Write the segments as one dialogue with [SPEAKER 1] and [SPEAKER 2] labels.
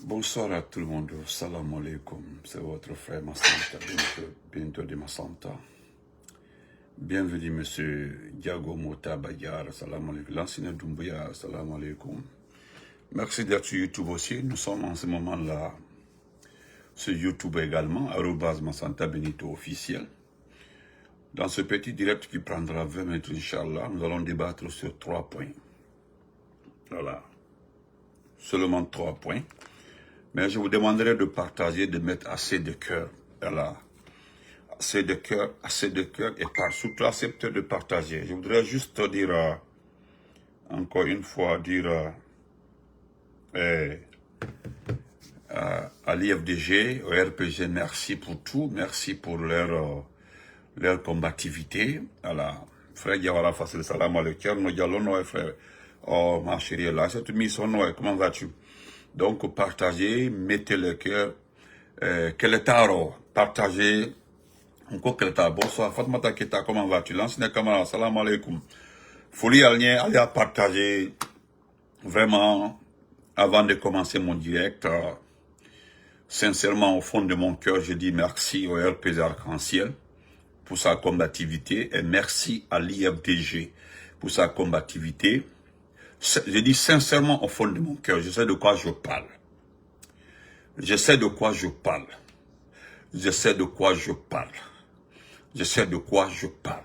[SPEAKER 1] Bonsoir à tout le monde, salam alaikum, c'est votre frère Massanta, bientôt de Massanta. Bienvenue monsieur Diago Mota Bagar, salam alaikum, l'ancien Doumbouya, salam alaikum. Merci d'être sur YouTube aussi, nous sommes en ce moment-là sur YouTube également, @Massanta Benito officiel. Dans ce petit direct qui prendra 20 minutes, Inch'Allah, nous allons débattre sur 3 points. Voilà, seulement 3 points. Mais je vous demanderai de partager, de mettre assez de cœur. Voilà. Assez de cœur, et surtout accepter de partager. Je voudrais juste dire, encore une fois, à l'IFDG, au RPG, merci pour tout, merci pour leur combativité. Voilà. Frère Diawara, facile salam alaikum, nous dialons, frère. Oh, ma chérie, là, cette mission, comment vas-tu? Donc, partagez, mettez le cœur. Keletaro, partagez. Encore Keletaro, bonsoir. Fatmata Keta, comment vas-tu? L'ancien camarade, salam alaikum. Folie allez à partager. Vraiment, avant de commencer mon direct, sincèrement, au fond de mon cœur, je dis merci au RPG Arc-en-Ciel pour sa combativité et merci à l'IFDG pour sa combativité. Je dis sincèrement au fond de mon cœur, je sais de quoi je parle. Je sais de quoi je parle. Je sais de quoi je parle. Je sais de quoi je parle.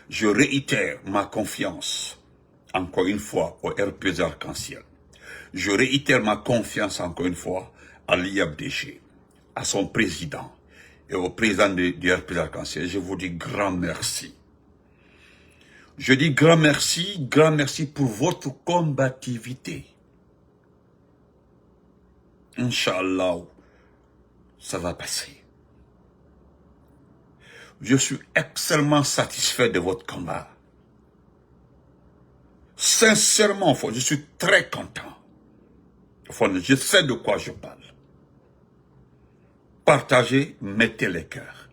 [SPEAKER 1] Je réitère ma confiance, encore une fois, au RPG Arc-en-Ciel. Je réitère ma confiance, encore une fois, à l'IFDG, à son président et au président du RPG Arc-en-Ciel. Je vous dis grand merci. Je dis grand merci pour votre combativité. Inch'Allah, ça va passer. Je suis extrêmement satisfait de votre combat. Sincèrement, je suis très content. Je sais de quoi je parle. Partagez, mettez les cœurs.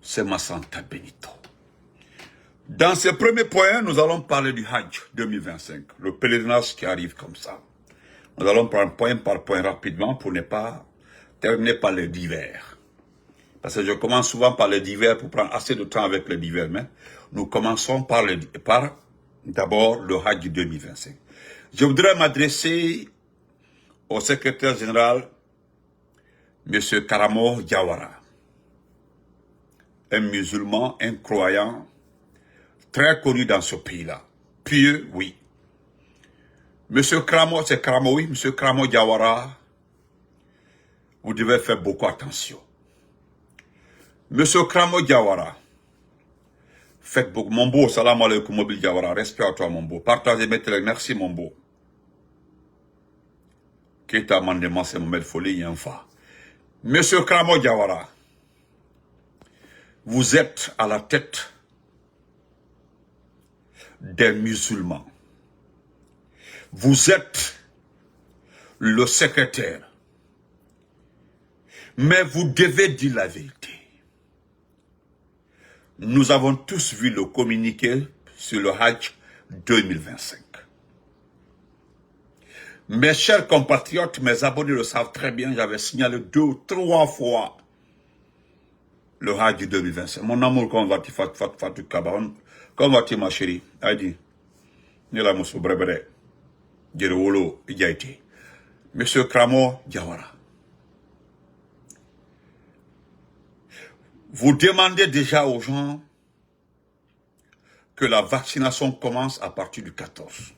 [SPEAKER 1] C'est Massanta Benito. Dans ce premier point, nous allons parler du Hajj 2025, le pèlerinage qui arrive comme ça. Nous allons prendre point par point rapidement pour ne pas terminer par les divers. Parce que je commence souvent par les divers pour prendre assez de temps avec les divers, mais nous commençons par d'abord le Hajj 2025. Je voudrais m'adresser au secrétaire général, M. Karamo Diawara, un musulman, un croyant, très connu dans ce pays-là. Pieux, oui. Monsieur Kramo, c'est Kramo, oui. Monsieur Kramo Diawara, vous devez faire beaucoup attention. Monsieur Kramo Diawara, faites beaucoup. Mon beau, salam alaikum, mobile Diawara, respect à toi, mon beau. Partagez, mettez-les, merci, mon beau. Keta Mandema, c'est mon belle folie, Yanfa. Monsieur Kramo Diawara, vous êtes à la tête des musulmans. Vous êtes le secrétaire. Mais vous devez dire la vérité. Nous avons tous vu le communiqué sur le Hajj 2025. Mes chers compatriotes, mes abonnés le savent très bien, j'avais signalé 2 ou 3 fois le Hajj 2025. Mon amour, comment vas-tu, Fatou Kabaron? Comment vas-tu, ma chérie? Aïdi. Nila Moussou Brebere. Djerewolo Idjaïti. Monsieur Kramo Diawara. Vous demandez déjà aux gens que la vaccination commence à partir du 14.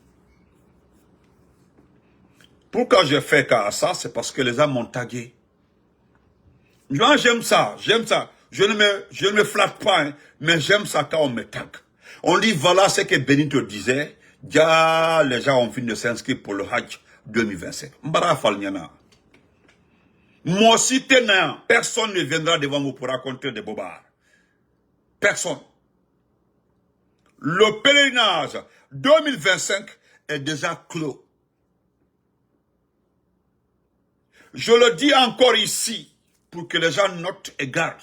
[SPEAKER 1] Pourquoi j'ai fait cas à ça? C'est parce que les gens m'ont tagué. Moi, j'aime ça, j'aime ça. Je ne me flatte pas, hein, mais j'aime ça quand on me tague. On dit, voilà ce que Benito disait. Déjà, les gens ont fini de s'inscrire pour le Hajj 2025. Mbara Falniana. Moi aussi, personne ne viendra devant vous pour raconter des bobards. Personne. Le pèlerinage 2025 est déjà clos. Je le dis encore ici, pour que les gens notent et gardent.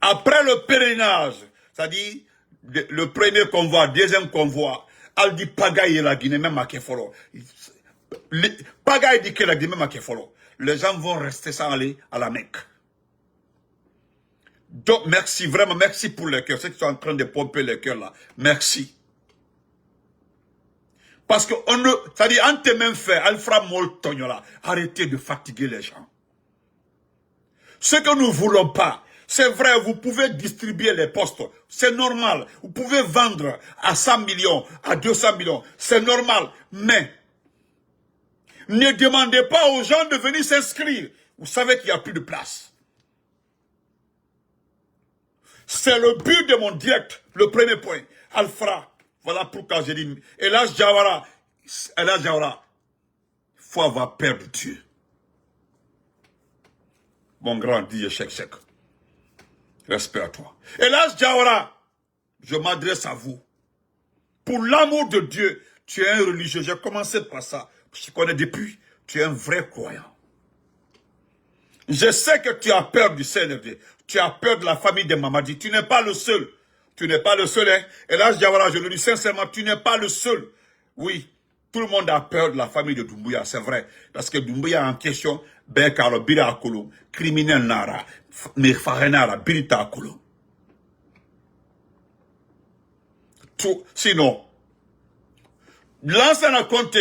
[SPEAKER 1] Après le pèlerinage, c'est-à-dire le premier convoi, deuxième convoi, Aldi Pagaye et la Guinée, même à Keforo, Pagaille dit que la dîme ma follow. Les gens vont rester sans aller à la Mecque. Donc, merci, vraiment, merci pour les cœurs. Ceux qui sont en train de pomper les cœurs là. Merci. Parce que on ne, c'est-à-dire, en tes mêmes faits, Alfra Moltognola, arrêtez de fatiguer les gens. Ce que nous ne voulons pas, c'est vrai, vous pouvez distribuer les postes, c'est normal. Vous pouvez vendre à 100 millions, à 200 millions, c'est normal. Mais, ne demandez pas aux gens de venir s'inscrire. Vous savez qu'il n'y a plus de place. C'est le but de mon direct, le premier point. Alfra, voilà pourquoi j'ai dit, Elhadji Diawara, il faut avoir peur de Dieu. Mon grand dit Chek, respect à toi. Elhadji Diawara, je m'adresse à vous. Pour l'amour de Dieu, tu es un religieux. J'ai commencé par ça. Je te connais depuis, tu es un vrai croyant. Je sais que tu as peur du CNRD. Tu as peur de la famille de Mamadi. Tu n'es pas le seul. Tu n'es pas le seul. Hein? Et là, je le dis sincèrement, tu n'es pas le seul. Oui, tout le monde a peur de la famille de Doumbouya, c'est vrai. Parce que Doumbouya en question, ben car Bira Akolo, criminel Nara, Mirfarenara, Birita Akolo. Sinon, l'ancien compte,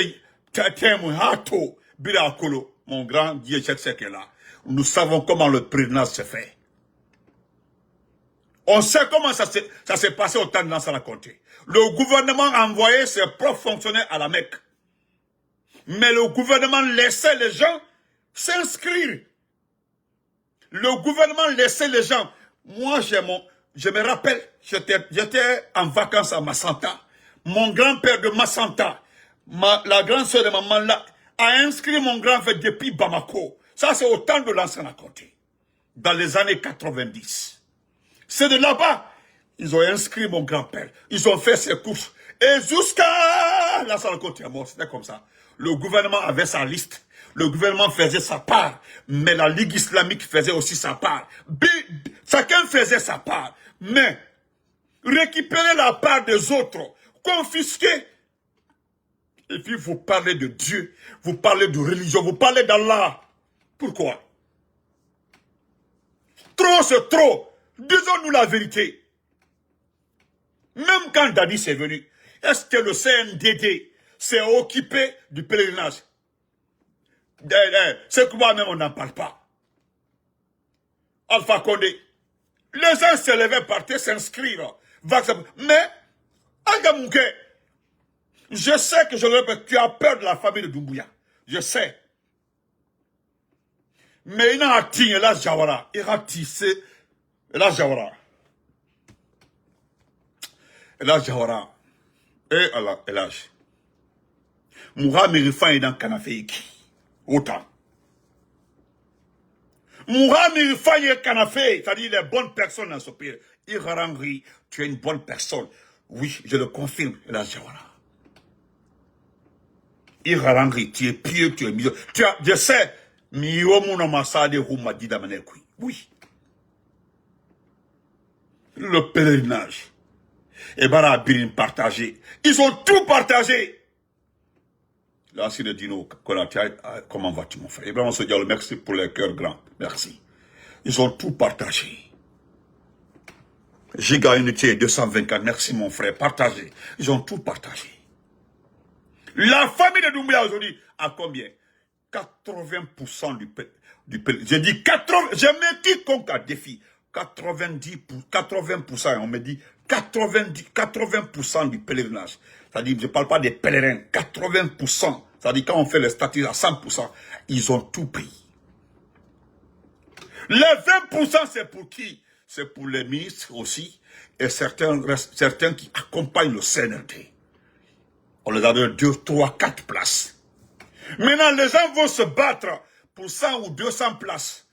[SPEAKER 1] Hato, Bira Akolo, mon grand Dieu, c'est là. Nous savons comment le président se fait. On sait comment ça s'est passé au temps de Lansana Conté. Le gouvernement a envoyé ses propres fonctionnaires à la Mecque. Mais le gouvernement laissait les gens s'inscrire. Le gouvernement laissait les gens. Moi, je me rappelle, j'étais en vacances à Massanta. Mon grand-père de Massanta, la grande sœur de maman là, a inscrit mon grand-père depuis Bamako. Ça, c'est au temps de Lansana Conté. Dans les années 90. C'est de là-bas. Ils ont inscrit mon grand-père. Ils ont fait ses courses. Et jusqu'à Lansana Conté est mort. C'était comme ça. Le gouvernement avait sa liste. Le gouvernement faisait sa part. Mais la Ligue islamique faisait aussi sa part. Chacun faisait sa part. Mais récupérer la part des autres, confisquer. Et puis vous parlez de Dieu. Vous parlez de religion. Vous parlez d'Allah. Pourquoi? Trop, c'est trop. Disons-nous la vérité. Même quand Dadis est venu, est-ce que le CNDD s'est occupé du pèlerinage? C'est que moi-même, on n'en parle pas. Alpha Condé, les gens se levaient, partaient s'inscrire. Mais, Agamouke, je sais que tu as peur de la famille de Doumbouya. Je sais. Mais il a atteint Elhadji Diawara. Il a tissé Elhadji Diawara. Elhadji Diawara. Et Allah, Elhadji. Moura Mirifan est dans Kanafeiki. Autant. Moura Mirifan est Kanafé. C'est-à-dire les bonnes personnes dans ce pays. Irarangri, tu es une bonne personne. Oui, je le confirme, Elhadji Diawara. Irarangri, tu es pieux, tu es mieux. Je sais. Oui. Le pèlerinage. Et Bara Birin partagé. Ils ont tout partagé. Là, c'est le Dino Konatia. Comment vas-tu, mon frère? Ibrahim Sodialo, merci pour les cœurs grands. Merci. Ils ont tout partagé. Giga Unité 224. Merci, mon frère. Partagé. Ils ont tout partagé. La famille de Doumbouya aujourd'hui, à combien? 80% du j'ai dit 80, je me dis qu'on a défi. 80%, on me dit 80% du pèlerinage. C'est-à-dire, je ne parle pas des pèlerins, 80%. C'est-à-dire, quand on fait les statuts à 100%, ils ont tout pris. Les 20%, c'est pour qui? C'est pour les ministres aussi, et certains qui accompagnent le CNRD. On les a donné 2, 3, 4 places. Maintenant, les gens vont se battre pour 100 ou 200 places.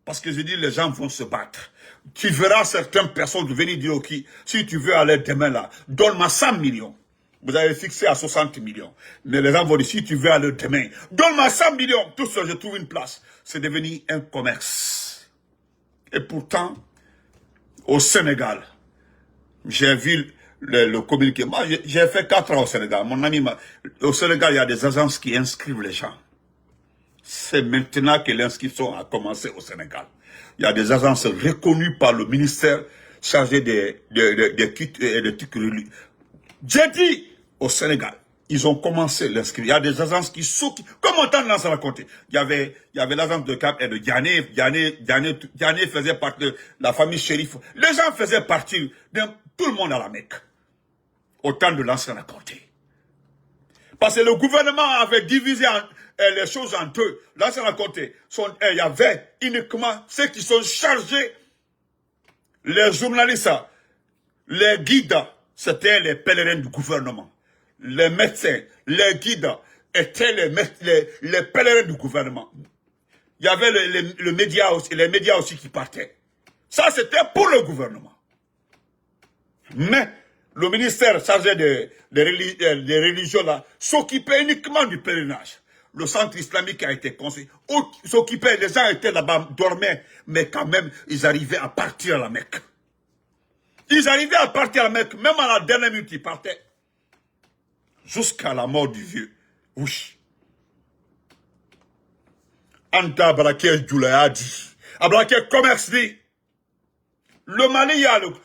[SPEAKER 1] Parce que je dis, les gens vont se battre. Tu verras certaines personnes venir dire, ok, si tu veux aller demain là, donne-moi 100 millions. Vous avez fixé à 60 millions. Mais les gens vont dire, si tu veux aller demain, donne-moi 100 millions. Tout ça, je trouve une place. C'est devenu un commerce. Et pourtant, au Sénégal, j'ai vu le communiqué. Moi, j'ai fait 4 ans au Sénégal. Mon ami, au Sénégal, il y a des agences qui inscrivent les gens. C'est maintenant que l'inscription a commencé au Sénégal. Il y a des agences reconnues par le ministère chargé des kits et des trucs religieux. J'ai dit au Sénégal, ils ont commencé l'inscription. Il y a des agences qui s'occupent. Comme on t'a lancé à raconter. Il y avait l'agence de Cap et de Diané. Diané faisait partie de la famille shérif. Les gens faisaient partie de tout le monde à la Mecque. Au temps de l'ancien raconté. Parce que le gouvernement avait divisé les choses en deux. L'ancien raconté, il y avait uniquement ceux qui sont chargés, les journalistes, les guides, c'était les pèlerins du gouvernement. Les médecins, les guides étaient les pèlerins du gouvernement. Il y avait les médias aussi qui partaient. Ça, c'était pour le gouvernement. Mais le ministère chargé des religions là s'occupait uniquement du pèlerinage. Le centre islamique a été construit. S'occupait, les gens étaient là-bas, dormaient, mais quand même, ils arrivaient à partir à la Mecque. Ils arrivaient à partir à la Mecque, même à la dernière minute, ils partaient. Jusqu'à la mort du vieux. Oui. Anta Braké Djoulayadi. Abraké commerce dit. Le Mali,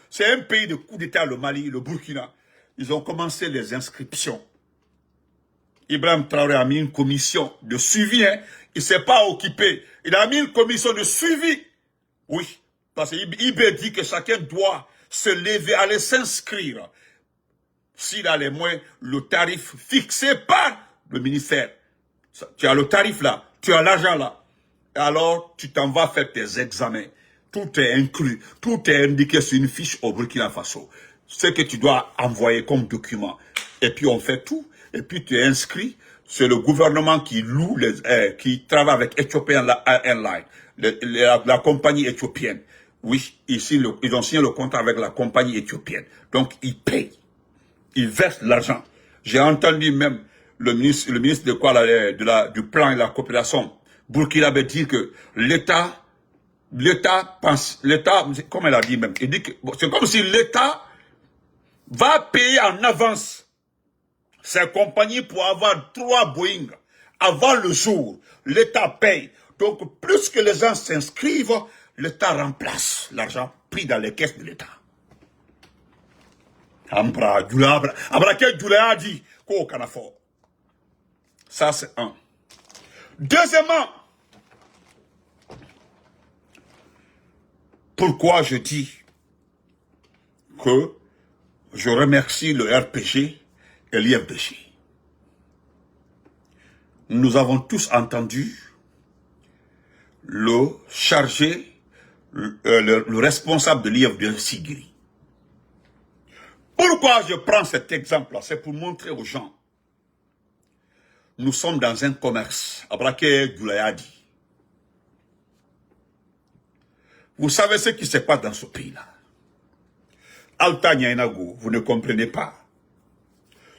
[SPEAKER 1] c'est un pays de coup d'État, le Mali, le Burkina. Ils ont commencé les inscriptions. Ibrahim Traoré a mis une commission de suivi. Hein. Il ne s'est pas occupé. Il a mis une commission de suivi. Oui. Parce qu'il dit que chacun doit se lever, aller s'inscrire. S'il a les moyens, le tarif fixé par le ministère. Tu as le tarif là, tu as l'argent là. Alors, tu t'en vas faire tes examens. Tout est inclus, tout est indiqué sur une fiche au Burkina Faso. Ce que tu dois envoyer comme document. Et puis on fait tout. Et puis tu es inscrit. C'est le gouvernement qui loue, qui travaille avec Ethiopian Airlines, la compagnie éthiopienne. Oui, ici, ils ont signé le contrat avec la compagnie éthiopienne. Donc, ils payent. Ils versent l'argent. J'ai entendu même le ministre de quoi, du plan et de la coopération burkinabé dire que l'État, comme elle a dit même, il dit que c'est comme si l'État va payer en avance ses compagnies pour avoir 3 Boeing avant le jour. L'État paye. Donc, plus que les gens s'inscrivent, l'État remplace l'argent pris dans les caisses de l'État. Ça, c'est un. Deuxièmement, pourquoi je dis que je remercie le RPG et l'IFDG. Nous avons tous entendu le chargé, le responsable de l'IFDG Sigiri. Pourquoi je prends cet exemple-là? C'est pour montrer aux gens. Nous sommes dans un commerce. Abraké Goulayadi. Vous savez ce qui se passe dans ce pays-là. Alta Nyainago, vous ne comprenez pas.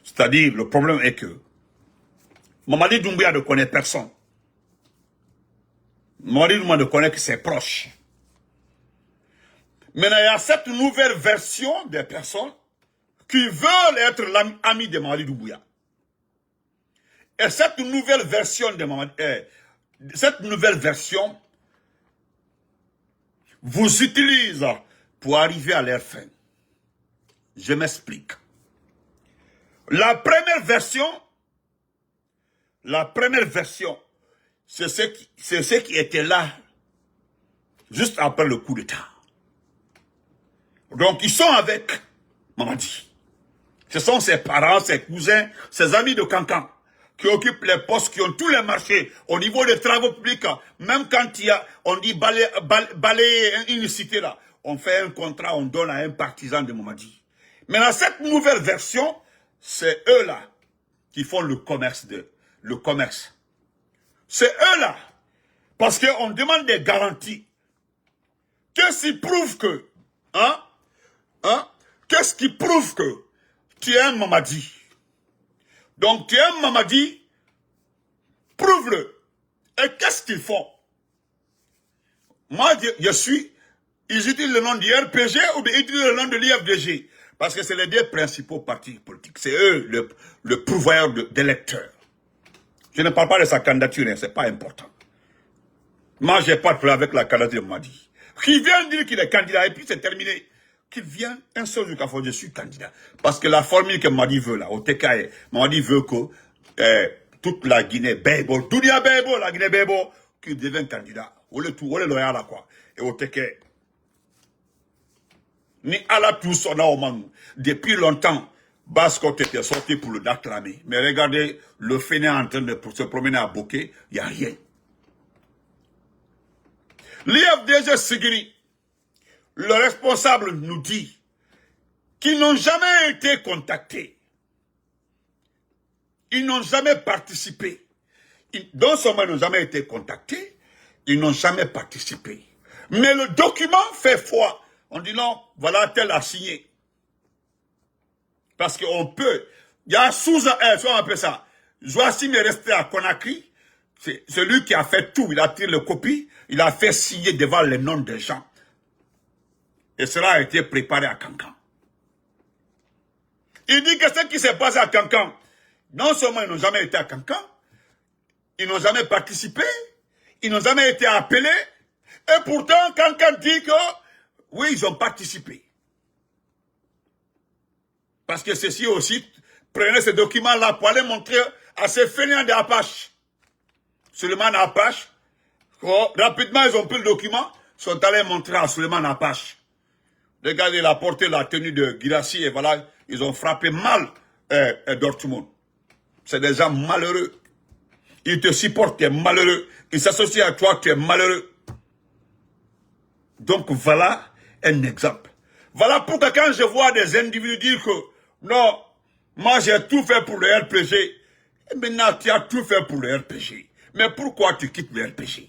[SPEAKER 1] C'est-à-dire, le problème est que Mamadi Doumbouya ne connaît personne. Mamadi Doumbouya ne connaît que ses proches. Maintenant, il y a cette nouvelle version des personnes qui veulent être l'ami de Mamadi Doumbouya. Et cette nouvelle version de Mamadi, cette nouvelle version vous utilise pour arriver à leur fin. Je m'explique. La première version, c'est ce qui était là juste après le coup d'État. Donc, ils sont avec Mamadi. Ce sont ses parents, ses cousins, ses amis de Cancan qui occupent les postes, qui ont tous les marchés au niveau des travaux publics. Même quand on dit balayer une cité là, on fait un contrat, on donne à un partisan de Mamadi. Mais dans cette nouvelle version, c'est eux là qui font le commerce. C'est eux là. Parce qu'on demande des garanties. Qu'est-ce qui prouve que, qu'est-ce qui prouve que tu es un Mamadi? Donc tu es un Mamadi, prouve-le. Et qu'est-ce qu'ils font? Moi, ils utilisent le nom du RPG ou bien ils utilisent le nom de l'IFDG. Parce que c'est les deux principaux partis politiques. C'est eux le pourvoyeur d'électeurs. Je ne parle pas de sa candidature, hein, c'est pas important. Moi, j'ai pas de problème avec la candidature de Madi. Qui vient dire qu'il est candidat et puis c'est terminé. Qu'il vient un seul jour qu'à je suis candidat. Parce que la formule que Madi veut là, au TKE, Madi veut que toute la Guinée, Bébo, Dounia Bébo, la Guinée Bébo, qu'il devienne candidat. Ou le loyal là quoi. Et au TKE. Ni à la tous on a au Manu. Depuis longtemps, Baskot était sorti pour le d'acclamer. Mais regardez, le fainéant en train de se promener à Bokeh, il n'y a rien. L'IFDG Sigiri, le responsable nous dit qu'ils n'ont jamais été contactés. Ils n'ont jamais participé. Non seulement ils n'ont jamais été contactés, ils n'ont jamais participé. Mais le document fait foi. On dit non, voilà, tel a signé. Parce qu'on peut. Il y a on appelle ça. Joachim est resté à Conakry. C'est celui qui a fait tout. Il a tiré le copie. Il a fait signer devant les noms des gens. Et cela a été préparé à Cancan. Il dit que ce qui s'est passé à Cancan, non seulement ils n'ont jamais été à Cancan, ils n'ont jamais participé, ils n'ont jamais été appelés, et pourtant Cancan dit que oui, ils ont participé. Parce que ceci aussi, prenez ces documents-là pour aller montrer à ces fainéants d'Apache. Suleiman Apache, rapidement ils ont pris le document, sont allés montrer à Suleiman Apache. Regardez, il a porté la tenue de Girassi et voilà, ils ont frappé mal Dortmund. C'est des gens malheureux. Ils te supportent, tu es malheureux. Ils s'associent à toi, tu es malheureux. Donc voilà un exemple. Voilà pourquoi quand je vois des individus dire que non, moi j'ai tout fait pour le RPG. Et maintenant tu as tout fait pour le RPG. Mais pourquoi tu quittes le RPG?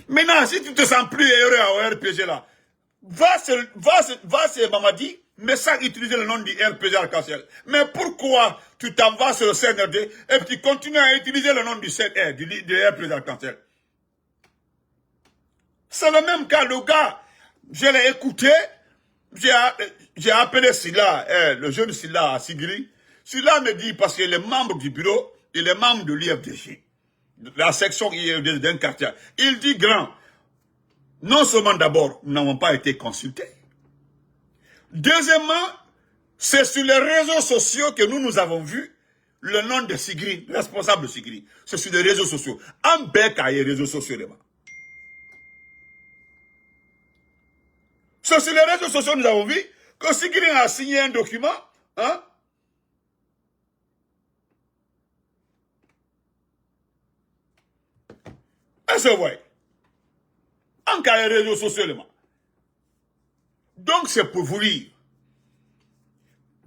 [SPEAKER 1] Maintenant, si tu te sens plus heureux au RPG là, va sur Mamadi, mais sans utiliser le nom du RPG Arc-en-Ciel. Mais pourquoi tu t'en vas sur le CNRD et tu continues à utiliser le nom du RPG Arc-en-Ciel? C'est le même cas, le gars, je l'ai écouté, j'ai appelé Silla, le jeune Silla à Sigiri. Silla me dit, parce qu'il est membre du bureau, il est membre de l'IFDG, la section IFDG d'un quartier. Il dit, grand, non seulement d'abord, nous n'avons pas été consultés. Deuxièmement, c'est sur les réseaux sociaux que nous avons vu le nom de Sigiri, responsable de Sigiri. C'est sur les réseaux sociaux. En bec à les réseaux sociaux, là-bas. C'est sur les réseaux sociaux nous avons vu que Sigiri a signé un document, hein? Et c'est vrai. En cas les réseaux sociaux, là-bas. Donc c'est pour vous dire.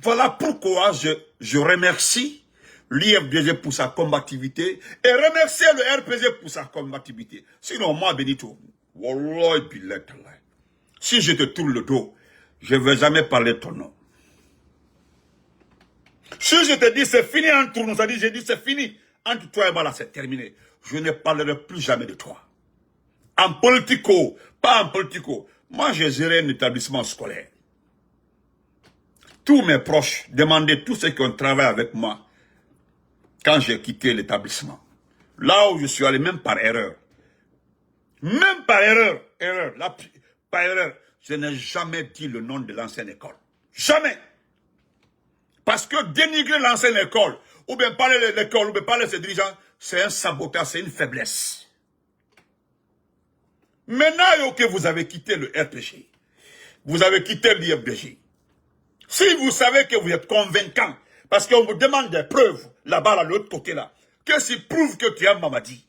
[SPEAKER 1] Voilà pourquoi je remercie l'IFDG pour sa combativité et remercier le RPG pour sa combativité. Sinon, moi, Benito, Wallah, si je te tourne le dos, je ne vais jamais parler de ton nom. Si je te dis c'est fini entre nous, j'ai dit c'est fini. Entre toi et moi là, c'est terminé. Je ne parlerai plus jamais de toi. En politico, pas en politico. Moi, j'ai géré un établissement scolaire. Tous mes proches demandaient, tous ceux qui ont travaillé avec moi, quand j'ai quitté l'établissement. Là où je suis allé, même par erreur. Même par erreur, par erreur, je n'ai jamais dit le nom de l'ancienne école. Jamais. Parce que dénigrer l'ancienne école, ou bien parler de l'école, ou bien parler de ses dirigeants, c'est un sabotage, c'est une faiblesse. Maintenant que vous avez quitté le RPG, vous avez quitté l'IFDG, si vous savez que vous êtes convaincant, parce qu'on vous demande des preuves, là-bas, de l'autre côté là, que s'il prouve que tu es un Mamadi, il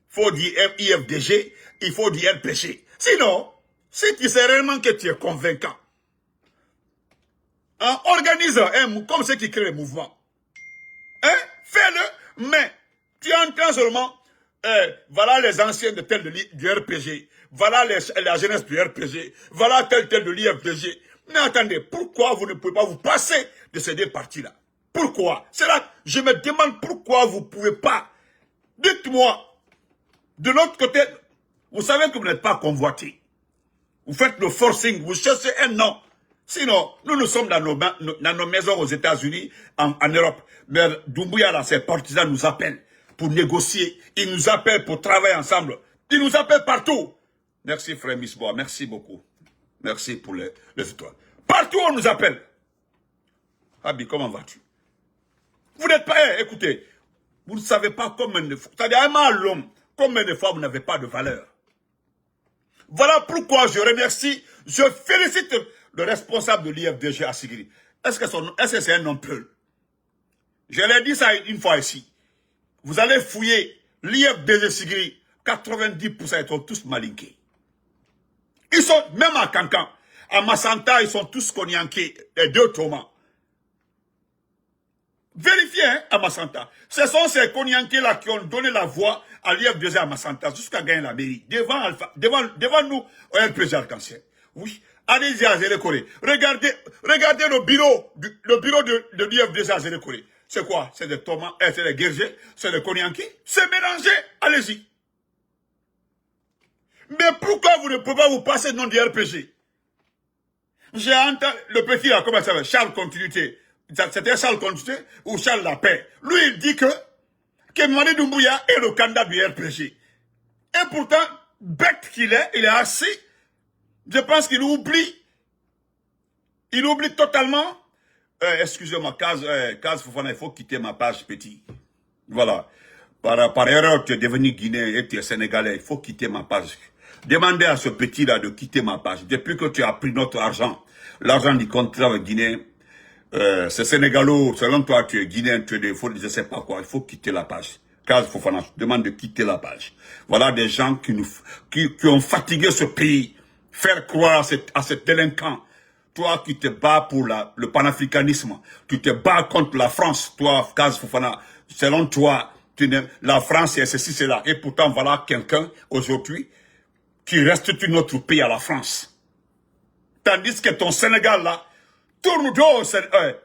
[SPEAKER 1] faut dire IFDG, il faut dire RPG. Sinon, si tu sais réellement que tu es convaincant, hein, organise comme ceux qui créent le mouvement. Hein, fais-le, mais tu entends seulement, voilà les anciens de tel du RPG, voilà la jeunesse du RPG, voilà tel de l'IFDG. Mais attendez, pourquoi vous ne pouvez pas vous passer de ces deux partis-là? Pourquoi? C'est là, je me demande pourquoi vous ne pouvez pas. Dites-moi, de l'autre côté, vous savez que vous n'êtes pas convoité. Vous faites le forcing, vous cherchez un nom. Sinon, nous sommes dans nos maisons aux États-Unis, en Europe. Mais Doumbouya, là, ses partisans nous appellent pour négocier. Ils nous appellent pour travailler ensemble. Ils nous appellent partout. Merci, frère Misbois. Merci beaucoup. Merci pour les étoiles. Partout, on nous appelle. Abi, comment vas-tu? Vous n'êtes pas... écoutez, vous ne savez pas combien de fois... C'est-à-dire, un l'homme, combien de fois vous n'avez pas de valeur. Voilà pourquoi je remercie, je félicite le responsable de l'IFDG à Sigiri. Est-ce que c'est un homme peul? Je l'ai dit ça une fois ici. Vous allez fouiller l'IFDG Sigiri, 90% ils sont tous malinqués. Ils sont, même à Cancan, à Massanta, ils sont tous cognaqués, les deux Thomas. Vérifiez, hein, à Massanta. Ce sont ces cognaqués-là qui ont donné la voix à l'IFDG à Massanta jusqu'à gagner la mairie. Devant nous, au RPG Arc-en-Ciel. Oui. Allez-y à Zélékoré. Regardez le bureau de l'IFDG à Zélékoré. C'est quoi? C'est des Thomas, c'est des Guergers, c'est des cognaqués. C'est mélangé. Allez-y. Mais pourquoi vous ne pouvez pas vous passer le nom du RPG? J'ai entendu le petit là, comment ça s'appelle? Charles Continuité. C'était Charles Continuité ou Charles Lapin. Lui, il dit que Mani Doumbouya est le candidat du RPG. Et pourtant, bête qu'il est, il est assis. Je pense qu'il oublie. Il oublie totalement. Excusez-moi, Kaz Fofana, il faut quitter ma page, petit. Voilà. Par erreur, tu es devenu Guinéen et tu es Sénégalais. Il faut quitter ma page. Demandez à ce petit-là de quitter ma page. Depuis que tu as pris notre argent, l'argent du contrat guinéen, c'est Sénégalo, selon toi, tu es Guinéen, tu es des faux, je ne sais pas quoi. Il faut quitter la page. Kaz Fofana, je demande de quitter la page. Voilà des gens qui ont fatigué ce pays. Faire croire à ces délinquants. Toi qui te bats pour le panafricanisme, tu te bats contre la France, toi, Kaz Fofana, selon toi, la France c'est ceci, c'est là. Et pourtant, voilà quelqu'un, aujourd'hui, qui restitue notre pays à la France. Tandis que ton Sénégal, là, tourne dos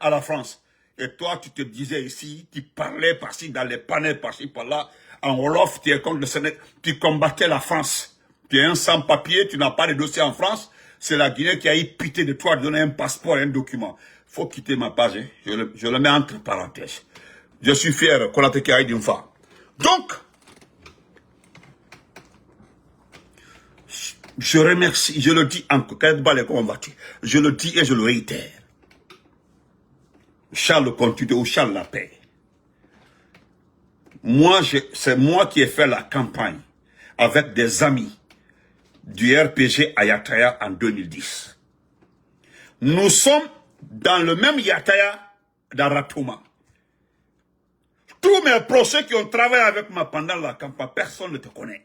[SPEAKER 1] à la France. Et toi, tu te disais ici, tu parlais par-ci, dans les panels, par-ci, par-là, en Wolof, tu es contre le Sénégal, tu combattais la France. Tu es un sans-papier, tu n'as pas de dossier en France. C'est la Guinée qui a eu pitié de toi de donner un passeport et un document. Il faut quitter ma page. Hein. Je le mets entre parenthèses. Je suis fier, Konate Kari Dimfa. Donc, je remercie, je le dis encore, je le dis et je le réitère. Charles Continuité ou Charles Lapin. C'est moi qui ai fait la campagne avec des amis du RPG à Yataya en 2010. Nous sommes dans le même Yataya d'Aratouma. Tous mes proches qui ont travaillé avec moi pendant la campagne, personne ne te connaît.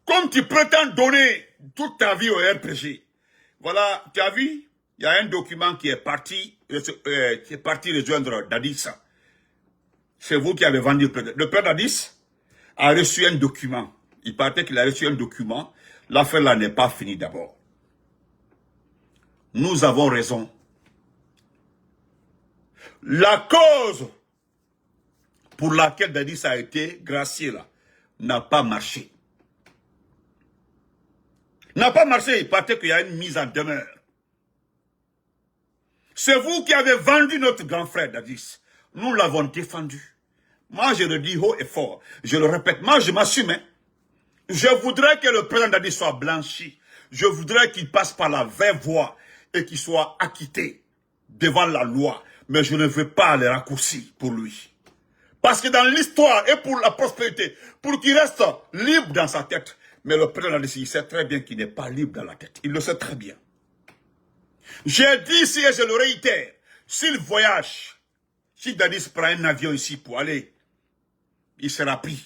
[SPEAKER 1] Comme tu prétends donner toute ta vie au RPG, voilà, tu as vu, il y a un document qui est parti rejoindre Dadis. C'est vous qui avez vendu le père Dadis a reçu un document. Il paraît qu'il a reçu un document. L'affaire là n'est pas finie d'abord. Nous avons raison. La cause pour laquelle Dadis a été gracié là n'a pas marché. N'a pas marché. Il paraît qu'il y a une mise en demeure. C'est vous qui avez vendu notre grand frère Dadis. Nous l'avons défendu. Moi, je le dis haut et fort. Je le répète. Moi, je m'assume. Hein. Je voudrais que le président Dadis soit blanchi. Je voudrais qu'il passe par la vraie voie et qu'il soit acquitté devant la loi. Mais je ne veux pas les raccourcis pour lui. Parce que dans l'histoire et pour la prospérité, pour qu'il reste libre dans sa tête. Mais le président Dadis, il sait très bien qu'il n'est pas libre dans la tête. Il le sait très bien. J'ai dit ici et je le réitère. S'il voyage, si Dadis prend un avion ici pour aller, il sera pris.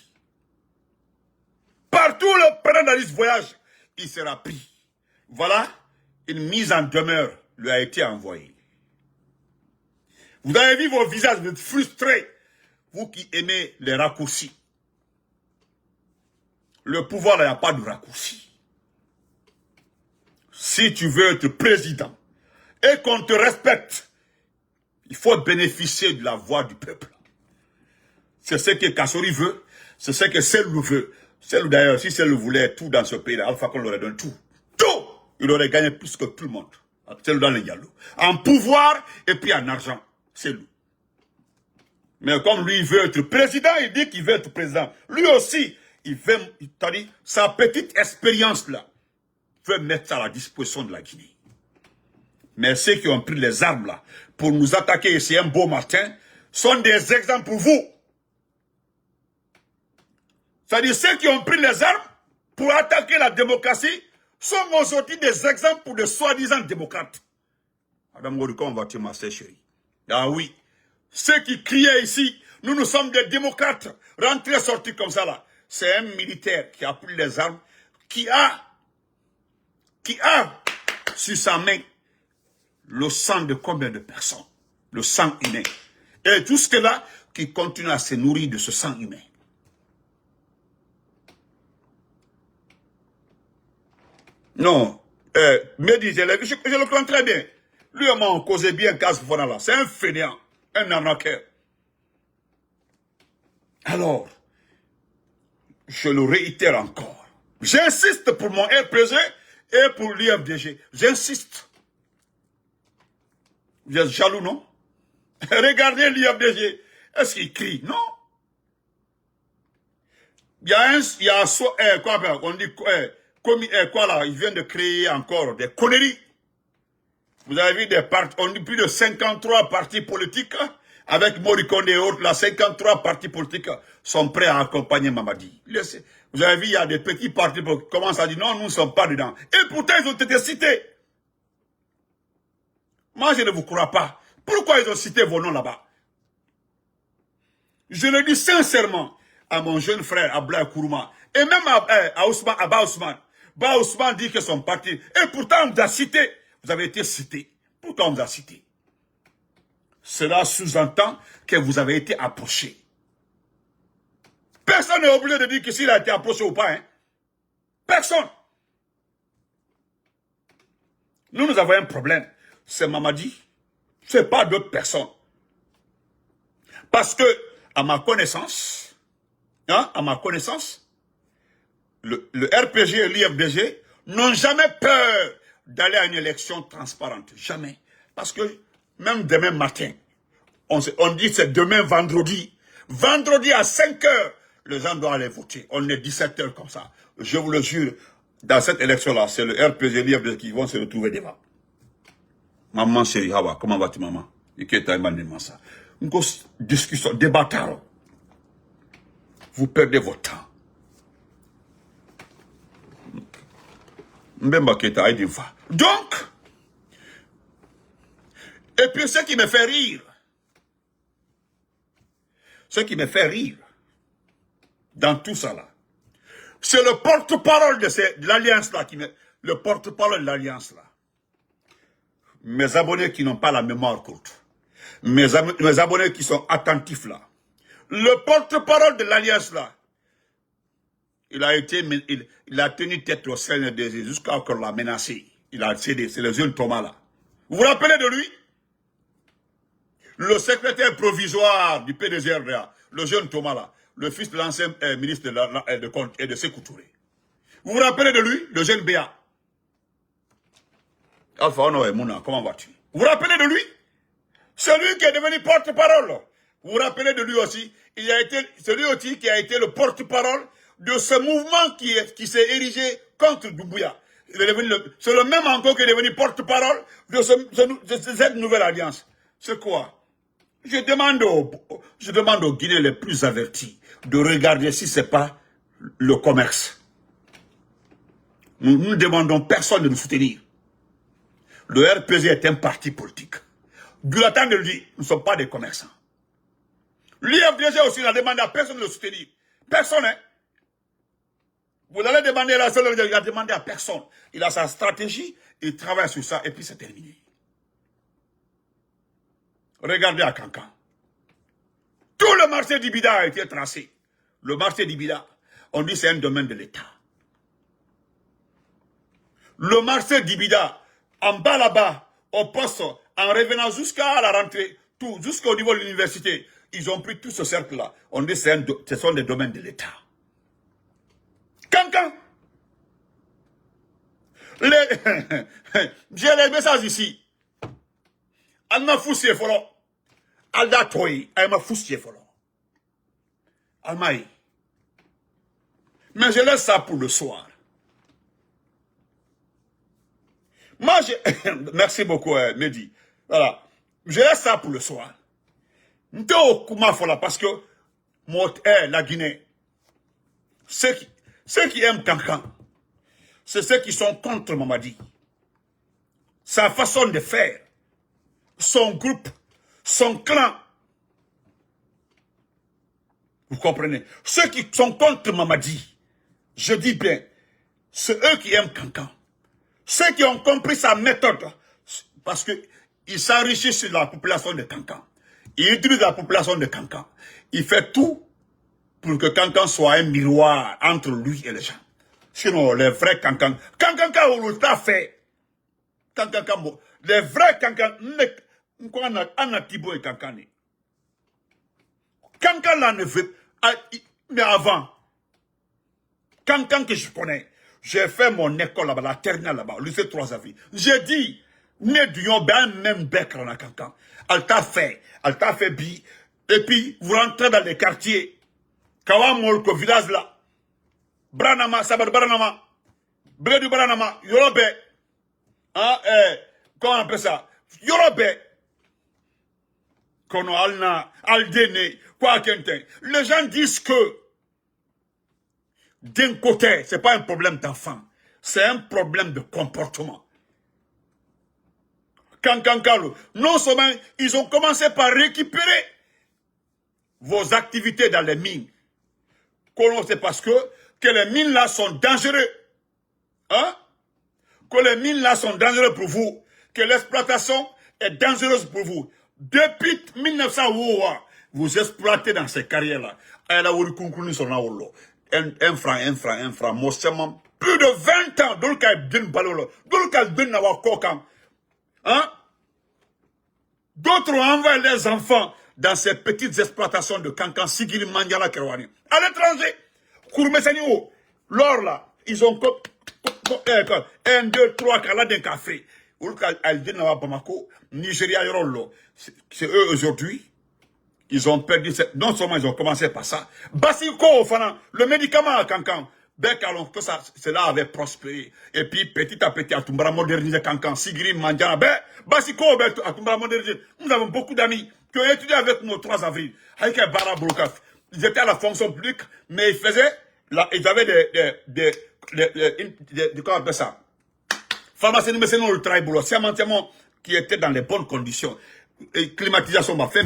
[SPEAKER 1] Partout le président Dadis voyage, il sera pris. Voilà, une mise en demeure lui a été envoyée. Vous avez vu vos visages, vous êtes frustrés. Vous qui aimez les raccourcis. Le pouvoir, il n'y a pas de raccourci. Si tu veux être président et qu'on te respecte, il faut bénéficier de la voix du peuple. C'est ce que Kassori veut, c'est ce que Selou veut. Selou d'ailleurs, si Selou voulait tout dans ce pays-là, Alpha Condé l'aurait donné tout. Tout! il aurait gagné plus que tout le monde. C'est dans les Diallo. En pouvoir et puis en argent. C'est lui. Mais comme lui, il veut être président, il dit qu'il veut être président. Lui aussi, il veut, c'est-à-dire, sa petite expérience-là, veut mettre ça à la disposition de la Guinée. Mais ceux qui ont pris les armes là, pour nous attaquer ici un beau matin, sont des exemples pour vous. C'est-à-dire, ceux qui ont pris les armes pour attaquer la démocratie, sont aujourd'hui des exemples pour de soi-disant démocrates. Madame Godou, comment vas-tu, ma sœur chérie? Ah oui. Ceux qui criaient ici, nous sommes des démocrates, rentrés, sortis comme ça là. C'est un militaire qui a pris les armes, qui a sur sa main le sang de combien de personnes? Le sang humain. Et tout ce là qui continue à se nourrir de ce sang humain. Non, Mehdi, je le connais très bien. Lui, on m'a causé bien Kass Fofana là. C'est un fainéant, un arnaqueur. Alors, je le réitère encore. J'insiste pour mon RPG et pour l'IFDG. J'insiste. Vous êtes jaloux, non? Regardez l'IFDG. Est-ce qu'il crie? Non. Il y a quoi on dit quoi là? Il vient de créer encore des conneries. Vous avez vu des partis, on dit plus de 53 partis politiques, avec Moricone et autres, là, 53 partis politiques sont prêts à accompagner Mamadi. Vous avez vu, il y a des petits partis qui commencent à dire non, nous ne sommes pas dedans. Et pourtant, ils ont été cités. Moi, je ne vous crois pas. Pourquoi ils ont cité vos noms là-bas? Je le dis sincèrement à mon jeune frère, Ablaye Kourouma, et même à Ousmane, à Ba Ousmane. Ba Ousmane dit que son parti, et pourtant on vous a cité. Vous avez été cité. Pourquoi on vous a cité? Cela sous-entend que vous avez été approché. Personne n'est obligé de dire que s'il a été approché ou pas. Hein? Personne. Nous avons un problème. C'est Mamadi. Ce n'est pas d'autres personnes. Parce que, à ma connaissance, le RPG et l'IFDG n'ont jamais peur d'aller à une élection transparente. Jamais. Parce que même demain matin, on dit que c'est demain vendredi. Vendredi à 5 h, les gens doivent aller voter. On est 17 h comme ça. Je vous le jure, dans cette élection-là, c'est le RPG et l'IFDG qui vont se retrouver devant. Maman chérie, comment vas-tu maman? Ça. Une grosse discussion, débat. Vous perdez votre temps. Donc, et puis ce qui me fait rire, dans tout ça là, c'est le porte-parole de l'alliance là, le porte-parole de l'alliance là. Mes abonnés qui n'ont pas la mémoire courte, mes abonnés qui sont attentifs là, le porte-parole de l'alliance là, il a tenu tête au CNDG jusqu'à qu'on l'a menacé. Il a cédé, c'est le jeune Thomas là. Vous vous rappelez de lui? Le secrétaire provisoire du PDGRDA, le jeune Thomas là, le fils de l'ancien ministre de Compte et de Sékou Touré. Vous vous rappelez de lui? Le jeune Béa. Alpha Ono et Mouna, comment vas-tu? Vous vous rappelez de lui? Celui qui est devenu porte-parole. Vous vous rappelez de lui aussi? Celui aussi qui a été le porte-parole de ce mouvement qui s'est érigé contre Doumbouya. C'est le même encore qui est devenu porte-parole de cette nouvelle alliance. C'est quoi? Je demande aux Guinéens les plus avertis de regarder si ce n'est pas le commerce. Nous ne demandons personne de nous soutenir. Le RPG est un parti politique. Du temps de lui, nous ne sommes pas des commerçants. L'IFDG aussi n'a demandé à personne de le soutenir. Personne, hein? Vous allez demander à la seule, il a demandé à personne. Il a sa stratégie, il travaille sur ça, et puis c'est terminé. Regardez à Cancan. Tout le marché d'Ibida a été tracé. Le marché d'Ibida, on dit c'est un domaine de l'État. Le marché d'Ibida, en bas là-bas, au poste, en revenant jusqu'à la rentrée, jusqu'au niveau de l'université, ils ont pris tout ce cercle-là. On dit que ce sont des domaines de l'État. Cancan. J'ai les messages ici. Elle m'a foussé, follow. Elle a toy. Elle m'a foussé, follow. Elle m'a eu. Mais je laisse ça pour le soir. Moi, merci beaucoup, Mehdi. Voilà. Je laisse ça pour le soir. Parce que la Guinée, ceux qui aiment Kankan, c'est ceux qui sont contre Mamadi. Sa façon de faire, son groupe, son clan. Vous comprenez? Ceux qui sont contre Mamadi, je dis bien, c'est eux qui aiment Kankan. Ceux qui ont compris sa méthode, parce qu'il s'enrichit sur la population de Kankan. Il utilise la population de Kankan. Il fait tout pour que Kankan soit un miroir entre lui et les gens. Sinon, les vrais Kankan, Kankan a fait. Kankan, les vrais Kankan, on a Thibaut et Kankan. Kankan là ne veut, mais avant, Kankan que je connais, j'ai fait mon école là-bas, la terminale là-bas, au lycée 3 avril. J'ai dit, né du yon, ben même bec là, Kankan. Elle t'a fait bi. Et puis, vous rentrez dans les quartiers. Kawamolko, village là. Branama, Sabar Branama. Bredu Branama, Yorobe. Hein, comment on appelle ça? Yorobe. Kono Alna, Aldene, quoi qu'un. Les gens disent que, d'un côté, c'est pas un problème d'enfant. C'est un problème de comportement. Kankankalo, non seulement ils ont commencé par récupérer vos activités dans les mines. C'est parce que les mines là sont dangereux. Hein? Que les mines là sont dangereuses pour vous. Que l'exploitation est dangereuse pour vous. Depuis 1900, vous exploitez dans ces carrières-là. Un franc. Plus de 20 ans. Hein? D'autres ont envoyé les enfants dans ces petites exploitations de Kankan, Sigiri, Mandiala, Kerwani. À l'étranger, Kourmesani, l'or là, ils ont 1, 2, 3 cas d'un café. Bamako, Nigeria, Yorolo. C'est eux aujourd'hui. Ils ont perdu, non seulement ils ont commencé par ça. Basiko, le médicament à Kankan. Alors que cela avait prospéré. Et puis, petit à petit, Atumbara modernisé Kankan, Sigiri, Mandiana, Basiko, Atumbara modernisé. Nous avons beaucoup d'amis qui ont étudié avec nous au 3 avril. Avec Bara Broukaf. Ils étaient à la fonction publique, mais ils faisaient, ils avaient comment on appelle ça? Pharmacie, mais c'est non le travail boulot. Qui étaient dans les bonnes conditions. Et climatisation m'a fait,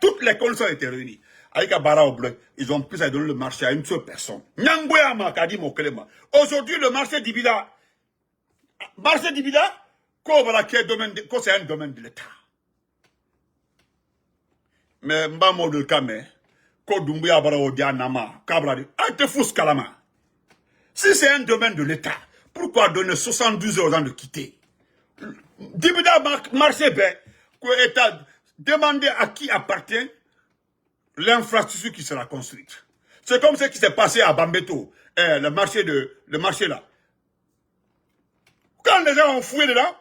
[SPEAKER 1] toutes les conditions étaient réunies. Avec Bara Bleu, ils ont pu donner le marché à une seule personne. Aujourd'hui, le marché d'Ibida, c'est un domaine de l'État. Mais Mbamo de Kame, Kodumbuya Baraodia Nama, Kabradi, te fous Kalama. Si c'est un domaine de l'État, pourquoi donner 72 heures aux gens de quitter? Dibida marché, État, demandez à qui appartient l'infrastructure qui sera construite. C'est comme ce qui s'est passé à Bambeto, le marché là. Quand les gens ont fouillé dedans,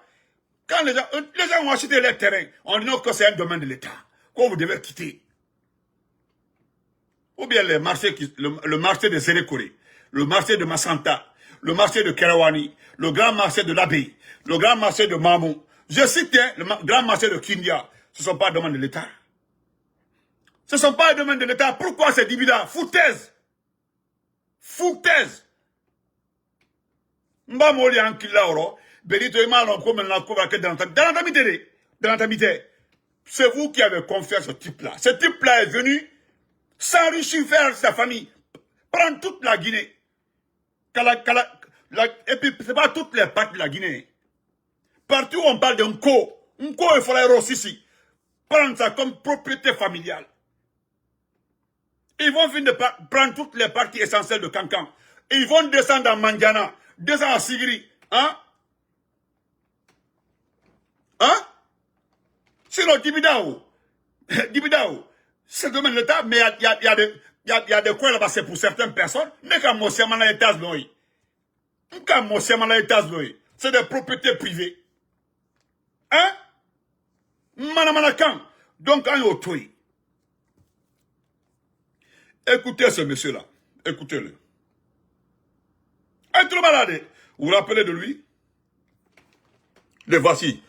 [SPEAKER 1] quand les gens ont acheté les terrains, on dit non que c'est un domaine de l'État, que vous devez quitter. Ou bien le marché de Sérékoré, le marché de Massanta, le marché de Kerawani, le grand marché de l'Abbé, le grand marché de Mamou. Je cite le grand marché de Kindia. Ce ne sont pas des domaines de l'État. Ce ne sont pas des domaines de l'État. Pourquoi c'est dividende? Foutaise. Mbamoli Ankila Oro, Benito Emalon, comme on l'a convaincu dans l'antamité. C'est vous qui avez confié à ce type-là. Ce type-là est venu s'enrichir, faire sa famille, prendre toute la Guinée. Et puis, ce n'est pas toutes les parties de la Guinée. Partout où on parle d'un co, il faudrait aussi prendre ça comme propriété familiale. Ils vont finir de prendre toutes les parties essentielles de Kankan. Ils vont descendre à Mandiana, descendre à Sigiri. Hein? Sinon, Dibidao, c'est le domaine de l'État, mais il y a des coins là-bas, c'est pour certaines personnes. Mais quand moi, c'est mon État, C'est des propriétés privées. Hein? Manamanakan. Donc, quand il écoutez ce monsieur-là. Écoutez-le. Un trop malade. Vous vous rappelez de lui? Le voici.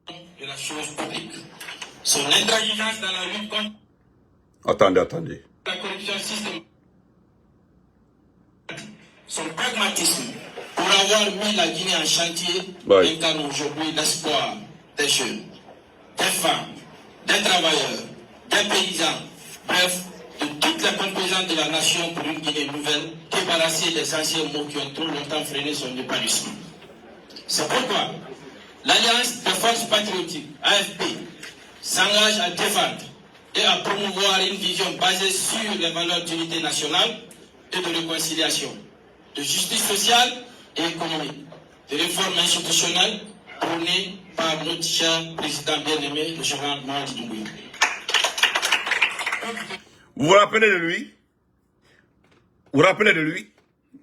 [SPEAKER 2] De la chose publique. Son intransigeance dans la lutte contre
[SPEAKER 1] Attendez.
[SPEAKER 2] la corruption systématique. Son pragmatisme pour avoir mis la Guinée en chantier incarne aujourd'hui l'espoir des jeunes, des femmes, des travailleurs, des paysans, bref, de toutes les composantes de la nation pour une Guinée nouvelle, débarrassée des anciens maux qui ont trop longtemps freiné son épanouissement. C'est pourquoi l'Alliance des forces patriotiques, AFP, s'engage à défendre et à promouvoir une vision basée sur les valeurs d'unité nationale et de réconciliation, de justice sociale et économique, de réformes institutionnelles prônées par notre cher président bien-aimé, le général Mamadi Doumbouya.
[SPEAKER 1] Vous vous rappelez de lui? Vous vous rappelez de lui?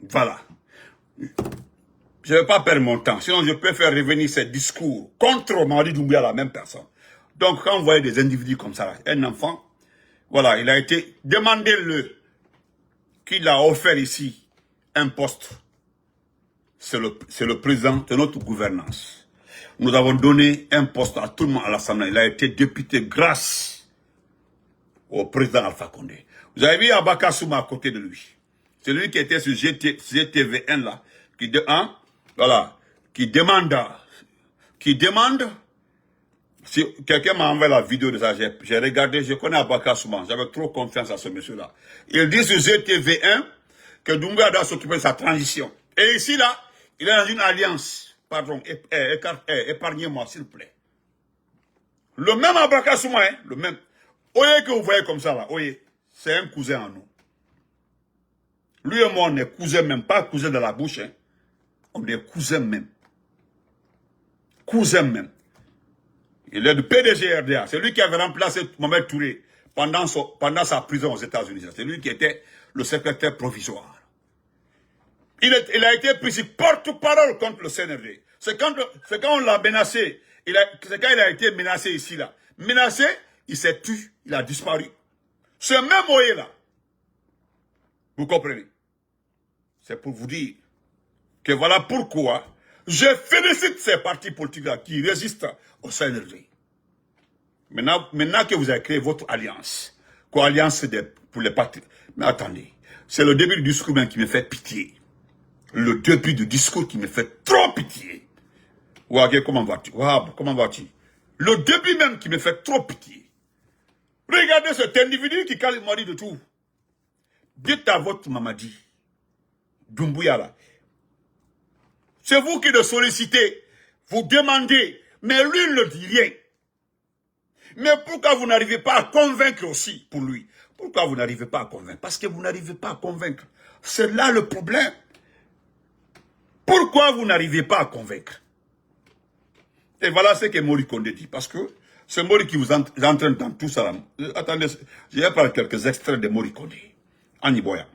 [SPEAKER 1] Voilà. Je ne vais pas perdre mon temps, sinon je peux faire revenir ces discours contre Mamadi Doumbouya, la même personne. Donc quand vous voyez des individus comme ça, un enfant, voilà, il a été, demandez-le qu'il a offert ici un poste. C'est le président de notre gouvernance. Nous avons donné un poste à tout le monde à l'Assemblée. Il a été député grâce au président Alpha Condé. Vous avez vu Abaka Souma à côté de lui. C'est lui qui était sur GTV1 là, qui demande, si quelqu'un m'a envoyé la vidéo de ça, j'ai regardé, je connais Abaka Souma, j'avais trop confiance à ce monsieur-là. Il dit sur GTV1 que Doumbouya doit s'occuper de sa transition. Et ici là, il est dans une alliance. Pardon, épargnez-moi s'il vous plaît. Le même Abaka Souma, hein, le même. Oye que vous voyez comme ça là, Oye, c'est un cousin à nous. Lui et moi, on est cousins même, pas cousins de la bouche, hein. On est cousins même. Cousins même. Il est du PDG RDA. C'est lui qui avait remplacé Mohamed Touré pendant sa prison aux États-Unis. C'est lui qui était le secrétaire provisoire. Il a été pris porte-parole contre le CNRD. C'est quand on l'a menacé. C'est quand il a été menacé ici là. Menacé, il s'est tué, il a disparu. Ce même Oye là. Vous comprenez? C'est pour vous dire que voilà pourquoi je félicite ces partis politiques-là qui résistent au CNRD. Maintenant que vous avez créé votre alliance, alliance pour les partis. Mais attendez, c'est le début du discours même qui me fait pitié. Le début du discours qui me fait trop pitié. Ouagé, comment vas-tu? Wahab, comment vas-tu? Le début même qui me fait trop pitié. Regardez cet individu qui calme Mamadi de tout. Dites à votre Mamadi Doumbouya là. C'est vous qui le sollicitez. Vous demandez. Mais lui ne dit rien. Mais pourquoi vous n'arrivez pas à convaincre aussi pour lui? Pourquoi vous n'arrivez pas à convaincre? Parce que vous n'arrivez pas à convaincre. C'est là le problème. Pourquoi vous n'arrivez pas à convaincre? Et voilà ce que Mori Condé dit. Parce que c'est Mori qui vous entraîne dans tout ça. Attendez, je vais prendre quelques extraits de Mori Condé. Aniboya.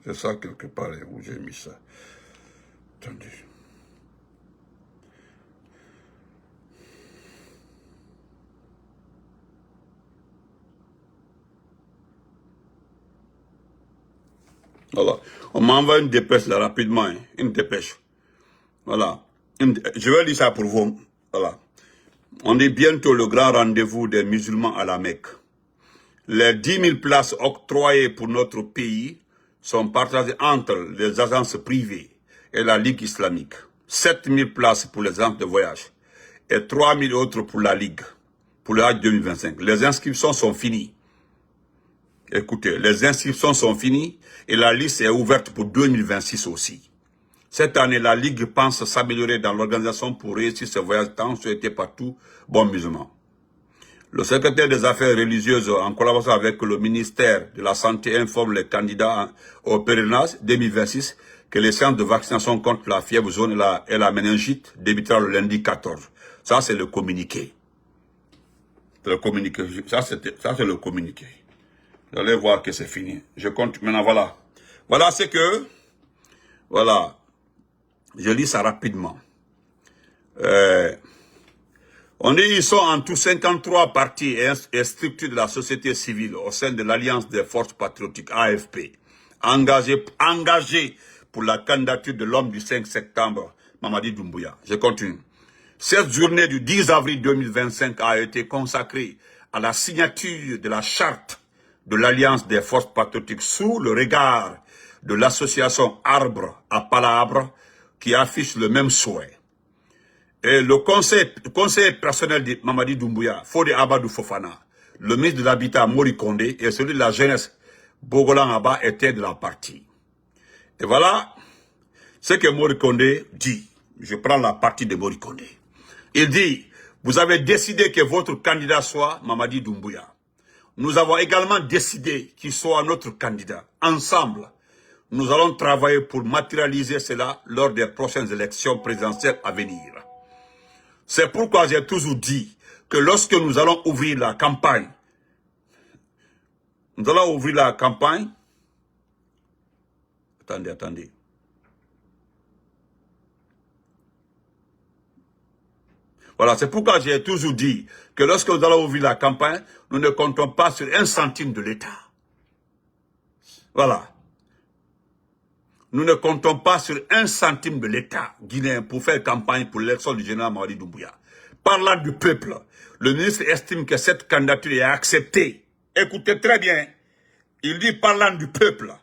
[SPEAKER 1] C'est ça quelque part où j'ai mis ça. Attendez. Voilà. On m'envoie une dépêche là rapidement. Hein. Une dépêche. Voilà. Je vais lire ça pour vous. Voilà. On est bientôt le grand rendez-vous des musulmans à la Mecque. Les 10 000 places octroyées pour notre pays sont partagées entre les agences privées et la Ligue islamique. 7 000 places pour les agences de voyage et 3 000 autres pour la Ligue, pour le Hajj 2025. Les inscriptions sont finies. Écoutez, les inscriptions sont finies et la liste est ouverte pour 2026 aussi. Cette année, la Ligue pense s'améliorer dans l'organisation pour réussir ce voyage tant souhaité par tout bon musulman. Le secrétaire des Affaires religieuses, en collaboration avec le ministère de la Santé, informe les candidats au pèlerinage 2026 que les séances de vaccination contre la fièvre jaune et la méningite débutera le lundi 14. Ça, c'est le communiqué. C'est le communiqué. Ça, c'est le communiqué. Vous allez voir que c'est fini. Je compte maintenant, voilà. Voilà, c'est que, voilà, je lis ça rapidement. On dit ils sont en tout 53 partis et structures de la société civile au sein de l'Alliance des forces patriotiques, AFP, engagés pour la candidature de l'homme du 5 septembre, Mamadi Doumbouya. Je continue. Cette journée du 10 avril 2025 a été consacrée à la signature de la charte de l'Alliance des forces patriotiques sous le regard de l'association Arbre à Palabre qui affiche le même souhait. Et le conseil personnel de Mamadi Doumbouya, Fode Abadou Fofana, le ministre de l'Habitat Mori Kondé et celui de la jeunesse Bogolan Abba étaient de la partie. Et voilà ce que Mori Kondé dit. Je prends la partie de Mori Kondé. Il dit, vous avez décidé que votre candidat soit Mamadi Doumbouya. Nous avons également décidé qu'il soit notre candidat. Ensemble, nous allons travailler pour matérialiser cela lors des prochaines élections présidentielles à venir. C'est pourquoi j'ai toujours dit que lorsque nous allons ouvrir la campagne, Attendez. Voilà, c'est pourquoi j'ai toujours dit que lorsque nous allons ouvrir la campagne, nous ne comptons pas sur 1 centime de l'État. Voilà. Nous ne comptons pas sur 1 centime de l'État guinéen pour faire campagne pour l'élection du général Mamadi Doumbouya. Parlant du peuple, le ministre estime que cette candidature est acceptée. Écoutez très bien. Il dit parlant du peuple,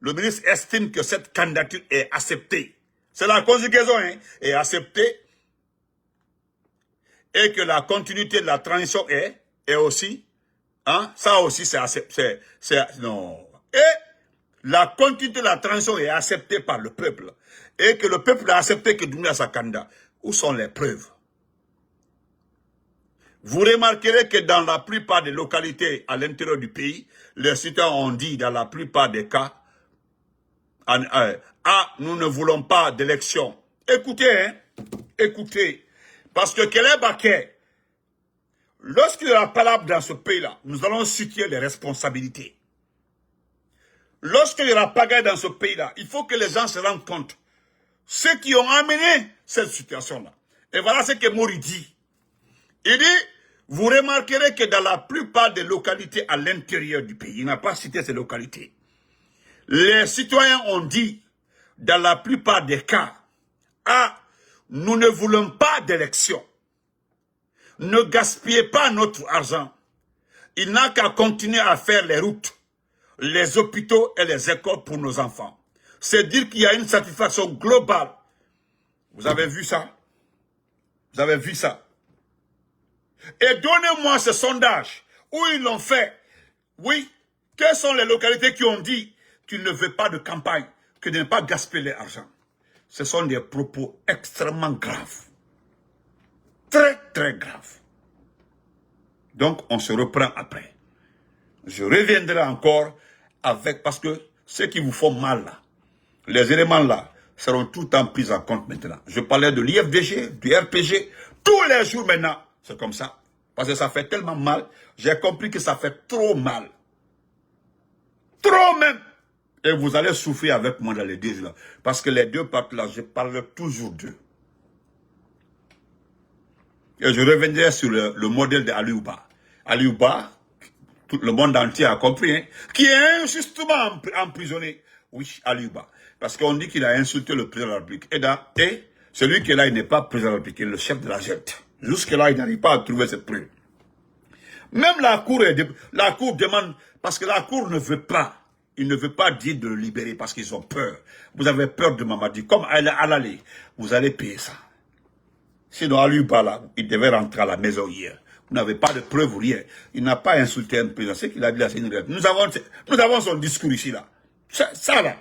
[SPEAKER 1] le ministre estime que cette candidature est acceptée. C'est la conjugaison, hein, est acceptée. Et que la continuité de la transition est aussi, hein, ça aussi non. Et la continuité de la transition est acceptée par le peuple. Et que le peuple a accepté que Doumbouya soit candidat. Où sont les preuves? Vous remarquerez que dans la plupart des localités à l'intérieur du pays, les citoyens ont dit dans la plupart des cas, nous ne voulons pas d'élection. Écoutez, hein, écoutez. Parce que Kélé Baké, lorsqu'il y a la palabre dans ce pays-là, nous allons situer les responsabilités. Lorsqu'il y a la pagaille dans ce pays-là, il faut que les gens se rendent compte. Ceux qui ont amené cette situation-là. Et voilà ce que Mori dit. Il dit, vous remarquerez que dans la plupart des localités à l'intérieur du pays, il n'a pas cité ces localités. Les citoyens ont dit, dans la plupart des cas, nous ne voulons pas d'élection. Ne gaspillez pas notre argent. Il n'a qu'à continuer à faire les routes, les hôpitaux et les écoles pour nos enfants. C'est dire qu'il y a une satisfaction globale. Vous avez vu ça? Vous avez vu ça? Et donnez-moi ce sondage où ils l'ont fait. Oui, quelles sont les localités qui ont dit qu'ils ne veulent pas de campagne, qu'ils n'aiment pas gaspiller l'argent? Ce sont des propos extrêmement graves. Très, très graves. Donc, on se reprend après. Je reviendrai encore avec, parce que ceux qui vous font mal là, les éléments là, seront tout le temps pris en compte maintenant. Je parlais de l'IFDG, du RPG, tous les jours maintenant. C'est comme ça. Parce que ça fait tellement mal. J'ai compris que ça fait trop mal. Trop même. Et vous allez souffrir avec moi dans les 2 jours. Parce que les 2 parties là, je parle toujours d'eux. Et je reviendrai sur le modèle d'Aliouba. Aliouba, tout le monde entier a compris, hein, qui est injustement emprisonné. Oui, Aliouba. Parce qu'on dit qu'il a insulté le président de la République. Et celui qui est là, il n'est pas président de la République, il est le chef de la JET. Jusque-là, il n'arrive pas à trouver cette preuve. Même la Cour demande, parce que la Cour ne veut pas. Il ne veut pas dire de le libérer parce qu'ils ont peur. Vous avez peur de Mamadi. Comme Alali, vous allez payer ça. Sinon, Aliouba, là, il devait rentrer à la maison hier. Vous n'avez pas de preuve ou rien. Il n'a pas insulté un président. Ce qu'il a dit là, c'est une réalité. Nous avons son discours ici, là. Ça là.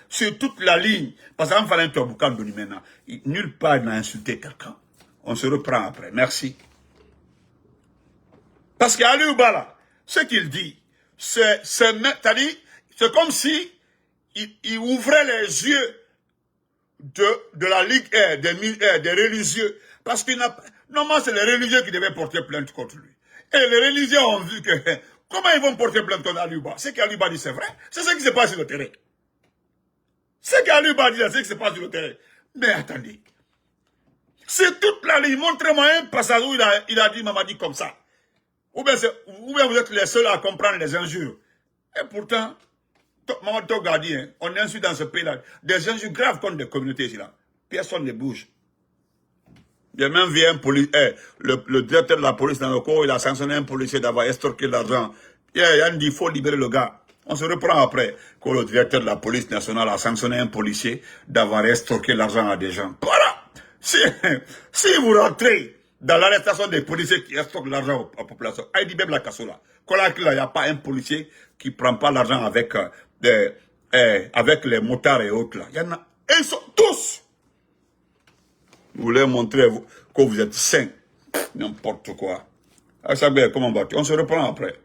[SPEAKER 1] Sur toute la ligne. Parce qu'en faisant un Toboukan de maintenant, nulle part il n'a insulté quelqu'un. On se reprend après. Merci. Parce qu'Aliouba, là, ce qu'il dit, c'est comme si il ouvrait les yeux de la Ligue des religieux. Parce qu'il n'a pas... Normalement, c'est les religieux qui devaient porter plainte contre lui. Et les religieux ont vu que, comment ils vont porter plainte contre Aliouba? Ce qu'Aliouba dit, c'est vrai. C'est ce qui se passe sur le terrain. Ce qu'Aliouba dit, c'est ce qui se passe sur le terrain. Mais attendez. C'est toute la ligne. Montrez-moi un passage où il a dit Mamadi comme ça. Ou bien vous êtes les seuls à comprendre les injures. Et pourtant, Mamadi Togo a dit, hein, on insulte dans ce pays-là des injures graves contre des communautés ici là. Personne ne bouge. Il y a même vu un policier, le directeur de la police dans le corps, il a sanctionné un policier d'avoir estorqué l'argent. Il a dit, il faut libérer le gars. On se reprend après que le directeur de la police nationale a sanctionné un policier d'avoir estorqué l'argent à des gens. Voilà. Si vous rentrez dans l'arrestation des policiers qui estorquent l'argent à la population, il dit même la cassola. Il n'y a pas un policier qui ne prend pas l'argent avec les motards et autres là. Il y en a. Et ils sont tous. Vous voulez montrer que vous êtes sains. N'importe quoi. On se reprend après.